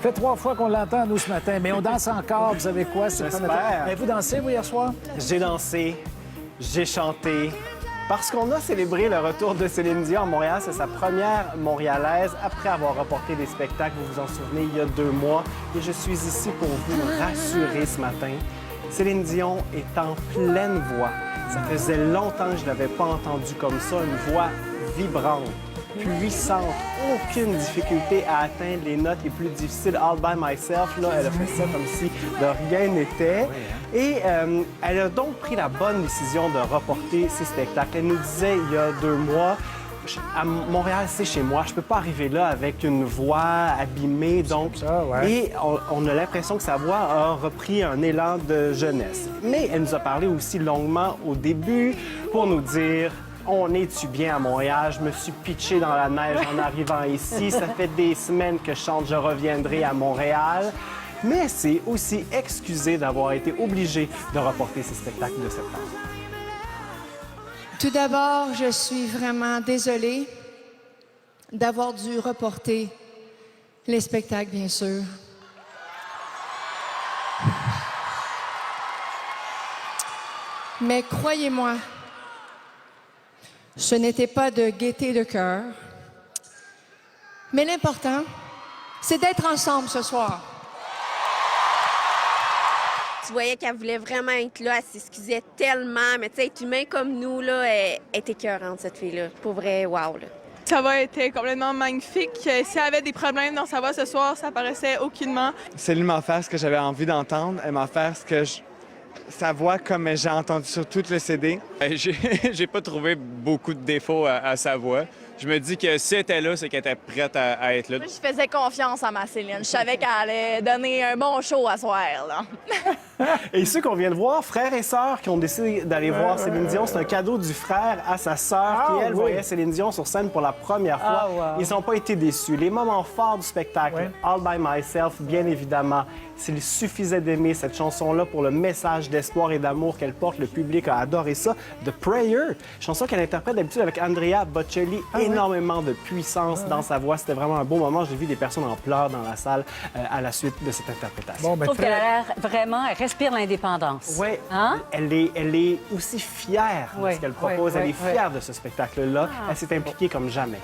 fait 3 fois qu'on l'entend, nous, ce matin, mais on danse encore. Vous savez quoi? J'espère. Avez-vous dansé, vous, hier soir? J'ai dansé, j'ai chanté, parce qu'on a célébré le retour de Céline Dion à Montréal. C'est sa première montréalaise après avoir reporté des spectacles, vous vous en souvenez, il y a 2 mois. Et je suis ici pour vous rassurer ce matin. Céline Dion est en pleine voix. Ça faisait longtemps que je ne l'avais pas entendue comme ça, une voix vibrante, puissante, aucune difficulté à atteindre les notes les plus difficiles. All by myself, là, elle a fait ça comme si de rien n'était. Et elle a donc pris la bonne décision de reporter ses spectacles. Elle nous disait il y a 2 mois, à Montréal, c'est chez moi. Je peux pas arriver là avec une voix abîmée. Donc, Et on a l'impression que sa voix a repris un élan de jeunesse. Mais elle nous a parlé aussi longuement au début pour nous dire: on est-tu bien à Montréal? Je me suis pitché dans la neige en arrivant ici. Ça fait des semaines que je chante « Je reviendrai à Montréal ». Mais c'est aussi excusé d'avoir été obligée de reporter ses spectacles de septembre. Tout d'abord, je suis vraiment désolée d'avoir dû reporter les spectacles, bien sûr. Mais croyez-moi, ce n'était pas de gaieté de cœur. Mais l'important, c'est d'être ensemble ce soir. Tu voyais qu'elle voulait vraiment être là, elle s'excusait tellement, mais tu sais, être humain comme nous, là, elle est écœurante, cette fille-là. Pour vrai, wow, là. Sa voix était complètement magnifique. Si elle avait des problèmes dans sa voix ce soir, ça paraissait aucunement. Céline m'a offert ce que j'avais envie d'entendre. Elle m'a offert sa voix comme j'ai entendu sur tout le CD. J'ai pas trouvé beaucoup de défauts à sa voix. Je me dis que si elle était là, c'est qu'elle était prête à être là. Moi, je faisais confiance à ma Céline. Je savais qu'elle allait donner un bon show à soir, là. Et ceux qu'on vient de voir, frères et sœurs qui ont décidé d'aller voir Céline Dion, c'est un cadeau du frère à sa sœur qui, elle, voyait Céline Dion sur scène pour la première fois. Ils n'ont pas été déçus. Les moments forts du spectacle, All by Myself, bien évidemment. S'il suffisait d'aimer cette chanson-là pour le message d'espoir et d'amour qu'elle porte, le public a adoré ça. The Prayer, chanson qu'elle interprète d'habitude avec Andrea Bocelli, énormément de puissance dans sa voix. C'était vraiment un beau moment. J'ai vu des personnes en pleurs dans la salle à la suite de cette interprétation. Je trouve qu'elle a l'air vraiment, elle respire l'indépendance. Oui, hein? Elle est aussi fière de ce qu'elle propose. Elle est fière de ce spectacle-là. Elle s'est impliquée comme jamais.